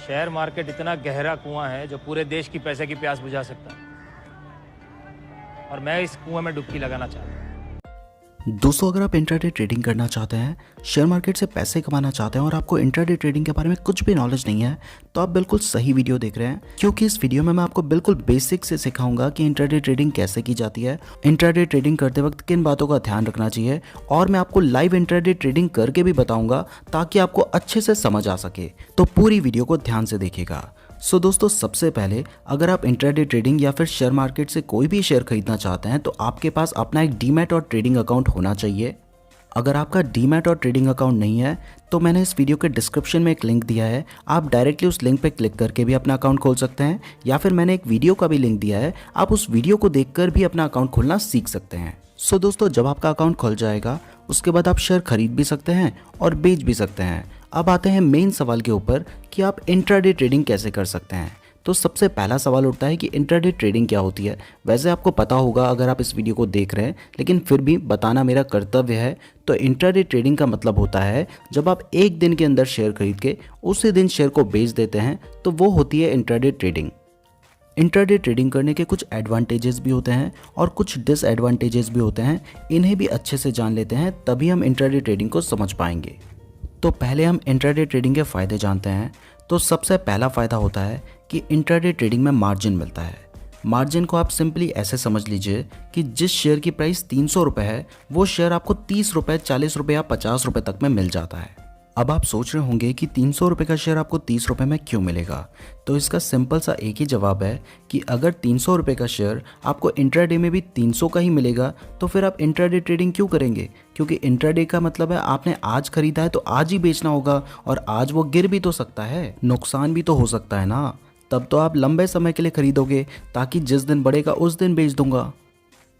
Share market इतना गहरा कुआं है जो पूरे देश की पैसे की प्यास बुझा सकता है, और मैं इस कुएं में डुबकी लगाना चाहता हूँ। दोस्तों, अगर आप इंट्राडे ट्रेडिंग करना चाहते हैं, शेयर मार्केट से पैसे कमाना चाहते हैं और आपको इंट्राडे ट्रेडिंग के बारे में कुछ भी नॉलेज नहीं है, तो आप बिल्कुल सही वीडियो देख रहे हैं, क्योंकि इस वीडियो में मैं आपको बिल्कुल बेसिक से सिखाऊंगा कि इंट्राडे ट्रेडिंग कैसे की जाती है, इंट्राडे ट्रेडिंग करते वक्त किन बातों का ध्यान रखना चाहिए, और मैं आपको लाइव इंट्राडे ट्रेडिंग करके भी बताऊंगा ताकि आपको अच्छे से समझ आ सके। तो पूरी वीडियो को ध्यान से देखिएगा। सो दोस्तों, सबसे पहले अगर आप इंट्राडे ट्रेडिंग या फिर शेयर मार्केट से कोई भी शेयर खरीदना चाहते हैं तो आपके पास अपना एक डीमैट और ट्रेडिंग अकाउंट होना चाहिए। अगर आपका डीमैट और ट्रेडिंग अकाउंट नहीं है तो मैंने इस वीडियो के डिस्क्रिप्शन में एक लिंक दिया है, आप डायरेक्टली उस लिंक पर क्लिक करके भी अपना अकाउंट खोल सकते हैं, या फिर मैंने एक वीडियो का भी लिंक दिया है, आप उस वीडियो को देखकर भी अपना अकाउंट खोलना सीख सकते हैं। सो दोस्तों, जब आपका अकाउंट खुल जाएगा उसके बाद आप शेयर खरीद भी सकते हैं और बेच भी सकते हैं। अब आते हैं मेन सवाल के ऊपर कि आप इंट्राडे ट्रेडिंग कैसे कर सकते हैं। तो सबसे पहला सवाल उठता है कि इंट्राडे ट्रेडिंग क्या होती है। वैसे आपको पता होगा अगर आप इस वीडियो को देख रहे हैं, लेकिन फिर भी बताना मेरा कर्तव्य है। तो इंट्राडे ट्रेडिंग का मतलब होता है जब आप एक दिन के अंदर शेयर खरीद के उसी दिन शेयर को बेच देते हैं, तो वो होती है इंट्राडे ट्रेडिंग। इंट्राडे ट्रेडिंग करने के कुछ एडवांटेजेस भी होते हैं और कुछ डिसएडवांटेजेस भी होते हैं। इन्हें भी अच्छे से जान लेते हैं, तभी हम इंट्राडे ट्रेडिंग को समझ पाएंगे। तो पहले हम इंट्राडे ट्रेडिंग के फ़ायदे जानते हैं। तो सबसे पहला फ़ायदा होता है कि इंट्राडे ट्रेडिंग में मार्जिन मिलता है। मार्जिन को आप सिंपली ऐसे समझ लीजिए कि जिस शेयर की प्राइस 300 रुपये है, वो शेयर आपको 30 रुपये, 40 रुपये या 50 रुपये तक में मिल जाता है। अब आप सोच रहे होंगे कि 300 रुपये का शेयर आपको 30 रुपये में क्यों मिलेगा। तो इसका सिंपल सा एक ही जवाब है कि अगर 300 रुपये का शेयर आपको इंट्राडे में भी 300 का ही मिलेगा, तो फिर आप इंट्राडे ट्रेडिंग क्यों करेंगे। क्योंकि इंट्राडे का मतलब है आपने आज खरीदा है तो आज ही बेचना होगा, और आज वो गिर भी तो सकता है, नुकसान भी तो हो सकता है ना। तब तो आप लंबे समय के लिए खरीदोगे ताकि जिस दिन बढ़ेगा उस दिन बेच दूंगा।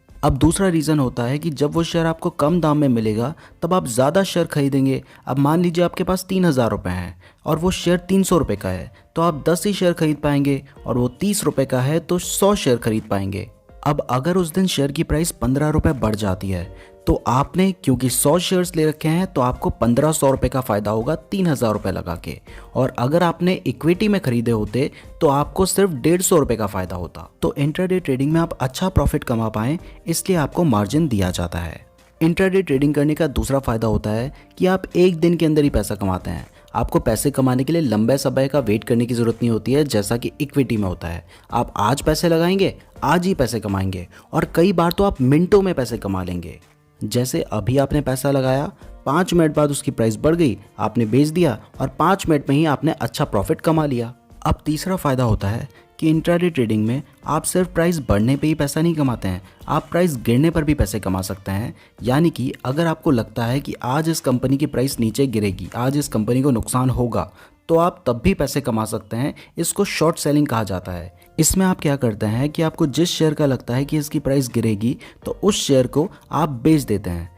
अब दूसरा रीज़न होता है कि जब वो शेयर आपको कम दाम में मिलेगा तब आप ज़्यादा शेयर खरीदेंगे। अब मान लीजिए आपके पास 3000 रुपये हैं और वो शेयर 300 रुपये का है, तो आप 10 ही शेयर खरीद पाएंगे, और वो 30 रुपये का है तो 100 शेयर खरीद पाएंगे। अब अगर उस दिन शेयर की प्राइस 15 रुपये बढ़ जाती है, तो आपने क्योंकि 100 शेयर्स ले रखे हैं तो आपको 1500 रुपये का फ़ायदा होगा 3000 रुपये लगा के। और अगर आपने इक्विटी में खरीदे होते तो आपको सिर्फ 150 रुपये का फ़ायदा होता। तो इंट्राडे ट्रेडिंग में आप अच्छा प्रॉफिट कमा पाएँ, इसलिए आपको मार्जिन दिया जाता है। इंट्राडे ट्रेडिंग करने का दूसरा फ़ायदा होता है कि आप एक दिन के अंदर ही पैसा कमाते हैं। आपको पैसे कमाने के लिए लंबे समय का वेट करने की ज़रूरत नहीं होती है, जैसा कि इक्विटी में होता है। आप आज पैसे लगाएंगे, आज ही पैसे कमाएंगे, और कई बार तो आप मिनटों में पैसे कमा लेंगे। जैसे अभी आपने पैसा लगाया, 5 मिनट बाद उसकी प्राइस बढ़ गई, आपने बेच दिया, और 5 मिनट में ही आपने अच्छा प्रॉफिट कमा लिया। अब तीसरा फ़ायदा होता है कि इंट्राडे ट्रेडिंग में आप सिर्फ प्राइस बढ़ने पे ही पैसा नहीं कमाते हैं, आप प्राइस गिरने पर भी पैसे कमा सकते हैं। यानी कि अगर आपको लगता है कि आज इस कंपनी की प्राइस नीचे गिरेगी, आज इस कंपनी को नुकसान होगा, तो आप तब भी पैसे कमा सकते हैं। इसको शॉर्ट सेलिंग कहा जाता है। इसमें आप क्या करते हैं कि आपको जिस शेयर का लगता है कि इसकी प्राइस गिरेगी, तो उस शेयर को आप बेच देते हैं।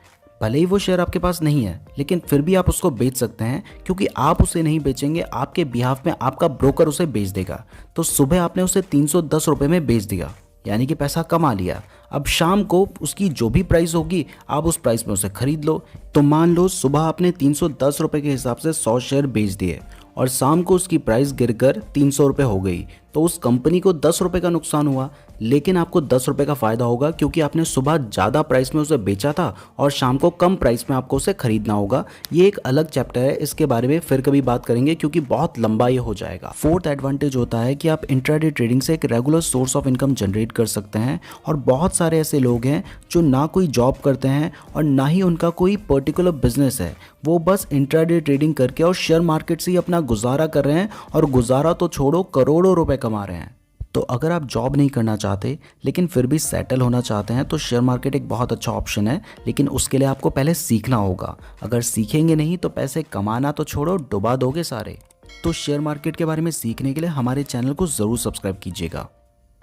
भले ही वो शेयर आपके पास नहीं है, लेकिन फिर भी आप उसको बेच सकते हैं, क्योंकि आप उसे नहीं बेचेंगे, आपके बिहाफ में आपका ब्रोकर उसे बेच देगा। तो सुबह आपने उसे 310 रुपये में बेच दिया, यानी कि पैसा कमा लिया। अब शाम को उसकी जो भी प्राइस होगी आप उस प्राइस में उसे खरीद लो। तो मान लो सुबह आपने 310 रुपये के हिसाब से 100 शेयर बेच दिए, और शाम को उसकी प्राइस गिरकर 300 रुपये हो गई, तो उस कंपनी को 10 रुपये का नुकसान हुआ, लेकिन आपको 10 रुपये का फ़ायदा होगा, क्योंकि आपने सुबह ज़्यादा प्राइस में उसे बेचा था और शाम को कम प्राइस में आपको उसे खरीदना होगा। ये एक अलग चैप्टर है, इसके बारे में फिर कभी बात करेंगे, क्योंकि बहुत लंबा ये हो जाएगा। फोर्थ एडवांटेज होता है कि आप इंट्राडे ट्रेडिंग से एक regular source of income generate कर सकते हैं। और बहुत सारे ऐसे लोग हैं जो ना कोई जॉब करते हैं और ना ही उनका कोई पर्टिकुलर बिजनेस है, वो बस इंट्राडे ट्रेडिंग करके और शेयर मार्केट से ही अपना गुजारा कर रहे हैं, और गुजारा तो छोड़ो, करोड़ों रुपए कमा रहे हैं। तो अगर आप जॉब नहीं करना चाहते लेकिन फिर भी सेटल होना चाहते हैं, तो शेयर मार्केट एक बहुत अच्छा ऑप्शन है, लेकिन उसके लिए आपको पहले सीखना होगा। अगर सीखेंगे नहीं तो पैसे कमाना तो छोड़ो, डुबा दोगे सारे। तो शेयर मार्केट के बारे में सीखने के लिए हमारे चैनल को ज़रूर सब्सक्राइब कीजिएगा।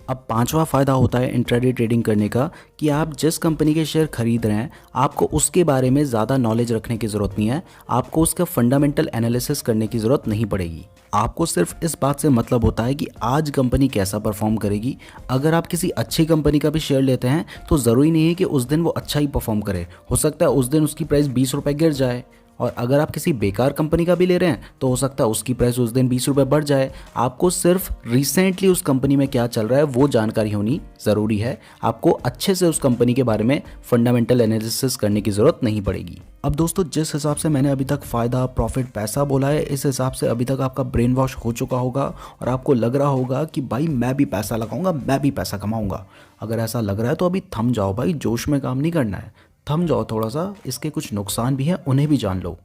अब पांचवा फ़ायदा होता है इंट्राडे ट्रेडिंग करने का कि आप जिस कंपनी के शेयर खरीद रहे हैं, आपको उसके बारे में ज़्यादा नॉलेज रखने की ज़रूरत नहीं है, आपको उसका फंडामेंटल एनालिसिस करने की ज़रूरत नहीं पड़ेगी। आपको सिर्फ इस बात से मतलब होता है कि आज कंपनी कैसा परफॉर्म करेगी। अगर आप किसी अच्छी कंपनी का भी शेयर लेते हैं तो ज़रूरी नहीं है कि उस दिन वो अच्छा ही परफॉर्म करे, हो सकता है उस दिन उसकी प्राइस 20 रुपये गिर जाए, और अगर आप किसी बेकार कंपनी का भी ले रहे हैं तो हो सकता है उसकी प्राइस उस दिन 20 रुपये बढ़ जाए। आपको सिर्फ रिसेंटली उस कंपनी में क्या चल रहा है वो जानकारी होनी ज़रूरी है। आपको अच्छे से उस कंपनी के बारे में फंडामेंटल एनालिसिस करने की ज़रूरत नहीं पड़ेगी। अब दोस्तों, जिस हिसाब से मैंने अभी तक फ़ायदा, प्रॉफिट, पैसा बोला है, इस हिसाब से अभी तक आपका ब्रेन वॉश हो चुका होगा और आपको लग रहा होगा कि भाई मैं भी पैसा लगाऊंगा, मैं भी पैसा कमाऊंगा। अगर ऐसा लग रहा है तो अभी थम जाओ भाई, जोश में काम नहीं करना है, थम जाओ थोड़ा सा। इसके कुछ नुकसान भी हैं, उन्हें भी जान लो।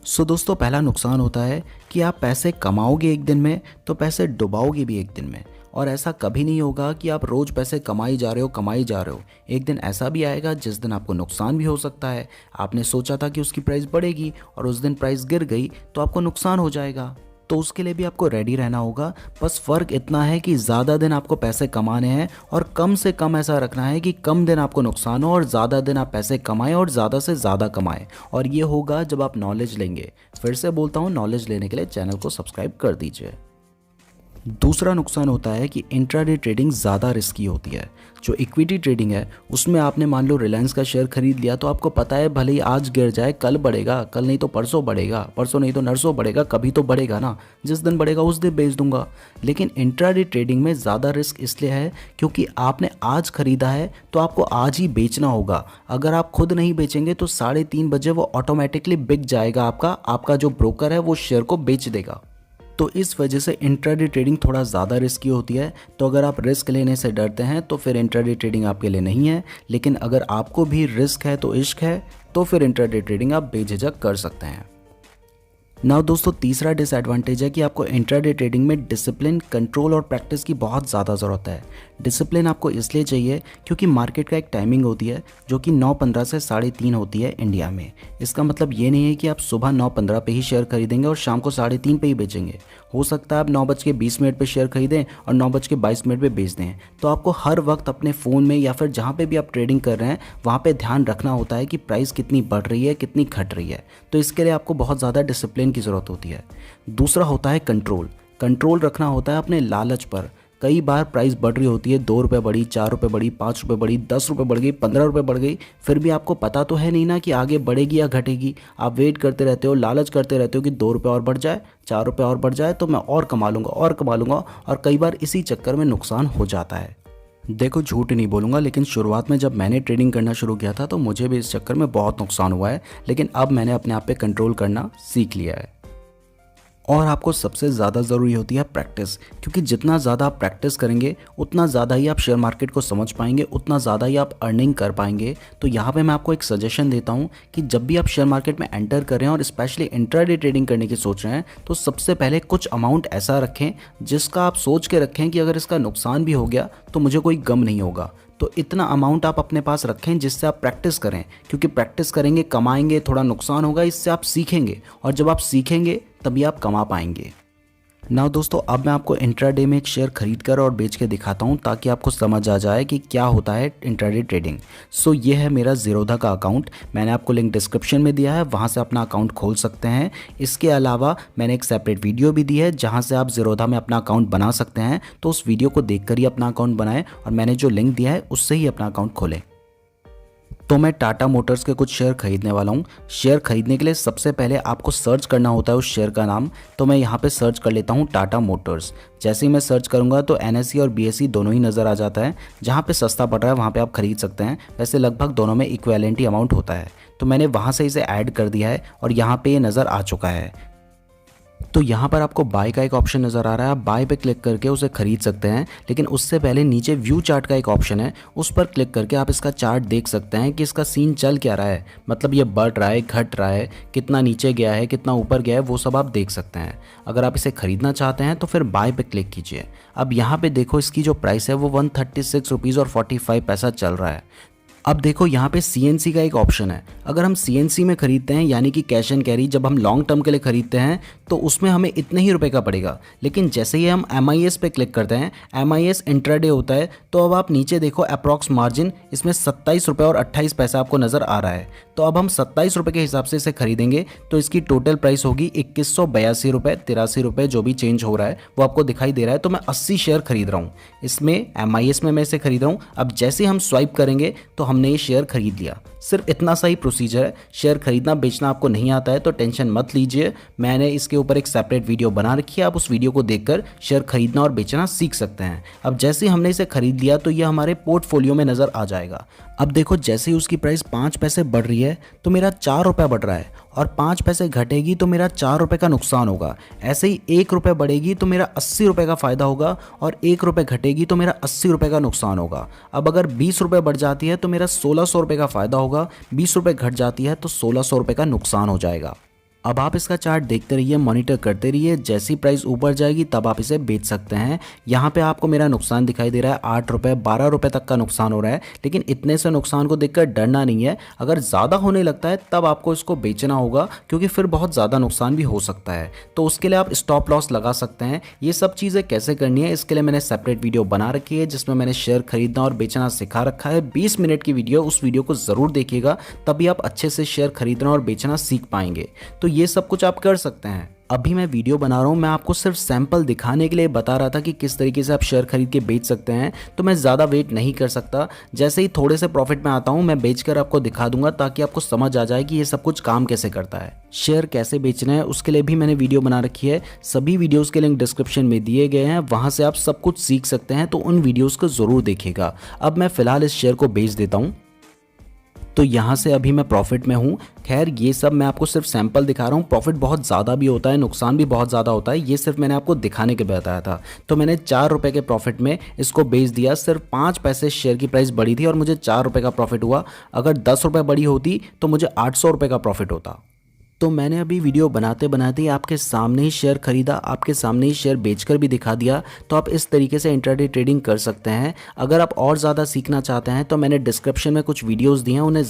सो दोस्तों, पहला नुकसान होता है कि आप पैसे कमाओगे एक दिन में तो पैसे डुबाओगे भी एक दिन में। और ऐसा कभी नहीं होगा कि आप रोज़ पैसे कमाई जा रहे हो। एक दिन ऐसा भी आएगा जिस दिन आपको नुकसान भी हो सकता है। आपने सोचा था कि उसकी प्राइस बढ़ेगी और उस दिन प्राइस गिर गई तो आपको नुकसान हो जाएगा। तो उसके लिए भी आपको रेडी रहना होगा। बस फ़र्क इतना है कि ज़्यादा दिन आपको पैसे कमाने हैं और कम से कम ऐसा रखना है कि कम दिन आपको नुकसान हो और ज़्यादा दिन आप पैसे कमाएं और ज़्यादा से ज़्यादा कमाएं। और ये होगा जब आप नॉलेज लेंगे। फिर से बोलता हूँ, नॉलेज लेने के लिए चैनल को सब्सक्राइब कर दीजिए। दूसरा नुकसान होता है कि इंट्राडे ट्रेडिंग ज़्यादा रिस्की होती है। जो इक्विटी ट्रेडिंग है उसमें आपने मान लो रिलायंस का शेयर खरीद लिया तो आपको पता है भले ही आज गिर जाए कल बढ़ेगा, कल नहीं तो परसों बढ़ेगा, परसों नहीं तो नरसों बढ़ेगा, कभी तो बढ़ेगा ना, जिस दिन बढ़ेगा उस दिन बेच दूंगा। लेकिन इंट्राडे ट्रेडिंग में ज़्यादा रिस्क इसलिए है क्योंकि आपने आज खरीदा है तो आपको आज ही बेचना होगा। अगर आप खुद नहीं बेचेंगे तो 3:30 बजे वो ऑटोमेटिकली बिक जाएगा, आपका जो ब्रोकर है वो शेयर को बेच देगा। तो इस वजह से इंट्राडे ट्रेडिंग थोड़ा ज़्यादा रिस्की होती है। तो अगर आप रिस्क लेने से डरते हैं तो फिर इंट्राडे ट्रेडिंग आपके लिए नहीं है। लेकिन अगर आपको भी रिस्क है तो इश्क है, तो फिर इंट्राडे ट्रेडिंग आप बेझिझक कर सकते हैं। नाउ दोस्तों, तीसरा डिसएडवांटेज है कि आपको इंट्राडे ट्रेडिंग में डिसिप्लिन, कंट्रोल और प्रैक्टिस की बहुत ज़्यादा ज़रूरत है। डिसिप्लिन आपको इसलिए चाहिए क्योंकि मार्केट का एक टाइमिंग होती है जो कि 9:15 से 3:30 होती है इंडिया में। इसका मतलब ये नहीं है कि आप सुबह 9:15 पे ही शेयर खरीदेंगे और शाम को 3:30 पे ही बेचेंगे। हो सकता है आप 9:20 पे शेयर खरीदें और 9:22 पे बेच दें। तो आपको हर वक्त अपने फ़ोन में या फिर जहाँ पे भी आप ट्रेडिंग कर रहे हैं वहाँ पे ध्यान रखना होता है कि प्राइस कितनी बढ़ रही है, कितनी घट रही है। तो इसके लिए आपको बहुत ज़्यादा डिसिप्लिन की ज़रूरत होती है। दूसरा होता है कंट्रोल रखना होता है अपने लालच पर। कई बार प्राइस बढ़ रही होती है, 2 रुपये बढ़ी, 4 रुपये बढ़ी, 5 रुपये बढ़ी, 10 रुपये बढ़ गई, 15 रुपये बढ़ गई, फिर भी आपको पता तो है नहीं ना कि आगे बढ़ेगी या घटेगी। आप वेट करते रहते हो, लालच करते रहते हो कि 2 रुपये और बढ़ जाए, 4 रुपये और बढ़ जाए तो मैं और कमा लूँगा और कई बार इसी चक्कर में नुकसान हो जाता है। देखो, झूठ नहीं बोलूँगा, लेकिन शुरुआत में जब मैंने ट्रेडिंग करना शुरू किया था तो मुझे भी इस चक्कर में बहुत नुकसान हुआ है। लेकिन अब मैंने अपने आप पे कंट्रोल करना सीख लिया है। और आपको सबसे ज़्यादा ज़रूरी होती है प्रैक्टिस, क्योंकि जितना ज़्यादा आप प्रैक्टिस करेंगे उतना ज़्यादा ही आप शेयर मार्केट को समझ पाएंगे, उतना ज़्यादा ही आप अर्निंग कर पाएंगे। तो यहाँ पे मैं आपको एक सजेशन देता हूँ कि जब भी आप शेयर मार्केट में एंटर करें और स्पेशली इंट्राडे ट्रेडिंग करने की सोच रहे हैं तो सबसे पहले कुछ अमाउंट ऐसा रखें जिसका आप सोच के रखें कि अगर इसका नुकसान भी हो गया तो मुझे कोई गम नहीं होगा। तो इतना अमाउंट आप अपने पास रखें जिससे आप प्रैक्टिस करें, क्योंकि प्रैक्टिस करेंगे, कमाएंगे, थोड़ा नुकसान होगा, इससे आप सीखेंगे और जब आप सीखेंगे तभी आप कमा पाएंगे। नाउ दोस्तों, अब मैं आपको इंट्राडे में एक शेयर खरीद कर और बेच के दिखाता हूँ ताकि आपको समझ आ जाए कि क्या होता है इंट्राडे ट्रेडिंग। सो ये है मेरा ज़ीरोधा का अकाउंट, मैंने आपको लिंक डिस्क्रिप्शन में दिया है, वहाँ से अपना अकाउंट खोल सकते हैं। इसके अलावा मैंने एक सेपरेट वीडियो भी दी है जहाँ से आप ज़ीरोधा में अपना अकाउंट बना सकते हैं। तो उस वीडियो को देख कर ही अपना अकाउंट बनाएं और मैंने जो लिंक दिया है उससे ही अपना अकाउंट खोलें। तो मैं टाटा मोटर्स के कुछ शेयर खरीदने वाला हूँ। शेयर खरीदने के लिए सबसे पहले आपको सर्च करना होता है उस शेयर का नाम। तो मैं यहाँ पे सर्च कर लेता हूँ टाटा मोटर्स। जैसे ही मैं सर्च करूँगा तो NSE और BSE दोनों ही नज़र आ जाता है। जहाँ पे सस्ता पड़ रहा है वहाँ पे आप खरीद सकते हैं। वैसे लगभग दोनों में इक्विवेलेंट ही अमाउंट होता है। तो मैंने वहाँ से इसे ऐड कर दिया है और यहाँ पे ये नज़र आ चुका है। तो यहाँ पर आपको बाय का एक ऑप्शन नज़र आ रहा है, आप बाय पे क्लिक करके उसे खरीद सकते हैं। लेकिन उससे पहले नीचे व्यू चार्ट का एक ऑप्शन है, उस पर क्लिक करके आप इसका चार्ट देख सकते हैं कि इसका सीन चल क्या रहा है, मतलब ये बढ़ रहा है, घट रहा है, कितना नीचे गया है, कितना ऊपर गया है, वो सब आप देख सकते हैं। अगर आप इसे खरीदना चाहते हैं तो फिर बाय पे क्लिक कीजिए। अब यहाँ पे देखो इसकी जो प्राइस है वो 136 रुपीज़ और 45 पैसा चल रहा है। अब देखो यहाँ पे CNC का एक ऑप्शन है। अगर हम CNC में खरीदते हैं यानी कि कैश एंड कैरी, जब हम लॉन्ग टर्म के लिए खरीदते हैं तो उसमें हमें इतने ही रुपए का पड़ेगा। लेकिन जैसे ही हम MIS पे क्लिक करते हैं, MIS इंट्राडे होता है, तो अब आप नीचे देखो अप्रॉक्स मार्जिन, इसमें 27 रुपये और 28 पैसा आपको नज़र आ रहा है। तो अब हम 27 रुपये के हिसाब से इसे खरीदेंगे तो इसकी टोटल प्राइस होगी 2182 रुपये, 83 रुपये, जो भी चेंज हो रहा है वो आपको दिखाई दे रहा है। तो मैं 80 शेयर खरीद रहा हूँ, इसमें MIS में मैं इसे खरीद रहा हूँ। अब जैसे हम स्वाइप करेंगे तो हमने ये शेयर खरीद लिया। सिर्फ इतना सा ही प्रोसीजर है। शेयर खरीदना बेचना आपको नहीं आता है तो टेंशन मत लीजिए, मैंने इसके ऊपर एक सेपरेट वीडियो बना रखी है, आप उस वीडियो को देखकर शेयर खरीदना और बेचना सीख सकते हैं। अब जैसे ही हमने इसे खरीद लिया तो ये हमारे पोर्टफोलियो में नज़र आ जाएगा। अब देखो जैसे ही उसकी प्राइस 5 पैसे बढ़ रही है तो मेरा 4 रुपये बढ़ रहा है, और 5 पैसे घटेगी तो मेरा 4 रुपये का नुकसान होगा। ऐसे ही 1 रुपये बढ़ेगी तो मेरा 80 रुपये का फ़ायदा होगा, और 1 रुपये घटेगी तो मेरा 80 रुपये का नुकसान होगा। अब अगर 20 रुपये बढ़ जाती है तो मेरा 1600 रुपये का फ़ायदा होगा, 20 रुपये घट जाती है तो 1600 रुपये का नुकसान हो जाएगा। अब आप इसका चार्ट देखते रहिए, मॉनिटर करते रहिए, जैसी प्राइस ऊपर जाएगी तब आप इसे बेच सकते हैं। यहाँ पे आपको मेरा नुकसान दिखाई दे रहा है 8 रुपये, 12 रुपये तक का नुकसान हो रहा है, लेकिन इतने से नुकसान को देखकर डरना नहीं है। अगर ज़्यादा होने लगता है तब आपको इसको बेचना होगा, क्योंकि फिर बहुत ज़्यादा नुकसान भी हो सकता है। तो उसके लिए आप स्टॉप लॉस लगा सकते हैं। ये सब चीज़ें कैसे करनी है इसके लिए मैंने सेपरेट वीडियो बना रखी है, जिसमें मैंने शेयर खरीदना और बेचना सिखा रखा है। 20 मिनट की वीडियो, उस वीडियो को ज़रूर देखिएगा, तभी आप अच्छे से शेयर खरीदना और बेचना सीख पाएंगे। तो ये सब कुछ आप कर सकते हैं। अभी मैं वीडियो बना रहा हूँ, मैं आपको सिर्फ सैंपल दिखाने के लिए बता रहा था कि किस तरीके से आप शेयर खरीद के बेच सकते हैं, तो मैं ज़्यादा वेट नहीं कर सकता। जैसे ही थोड़े से प्रॉफिट में आता हूँ मैं बेचकर आपको दिखा दूंगा, ताकि आपको समझ आ जाए कि ये सब कुछ काम कैसे करता है। शेयर कैसे बेचना है उसके लिए भी मैंने वीडियो बना रखी है, सभी वीडियोज़ के लिंक डिस्क्रिप्शन में दिए गए हैं, वहाँ से आप सब कुछ सीख सकते हैं, तो उन वीडियोज़ को ज़रूर देखिएगा। अब मैं फ़िलहाल इस शेयर को बेच देता हूँ, तो यहाँ से अभी मैं प्रॉफिट में हूँ। खैर ये सब मैं आपको सिर्फ सैंपल दिखा रहा हूँ, प्रॉफिट बहुत ज़्यादा भी होता है, नुकसान भी बहुत ज़्यादा होता है, ये सिर्फ मैंने आपको दिखाने के बताया था। तो मैंने 4 रुपये के प्रॉफिट में इसको बेच दिया। सिर्फ 5 पैसे शेयर की प्राइस बढ़ी थी और मुझे 4 रुपये का प्रॉफिट हुआ। अगर 10 रुपये बढ़ी होती तो मुझे 800 रुपये का प्रॉफिट होता। तो मैंने अभी वीडियो बनाते बनाते आपके सामने ही शेयर खरीदा, आपके सामने ही शेयर बेचकर भी दिखा दिया। तो आप इस तरीके से इंट्राडे ट्रेडिंग कर सकते हैं। अगर आप और ज़्यादा सीखना चाहते हैं तो मैंने डिस्क्रिप्शन में कुछ वीडियोस दिए हैं, उन्हें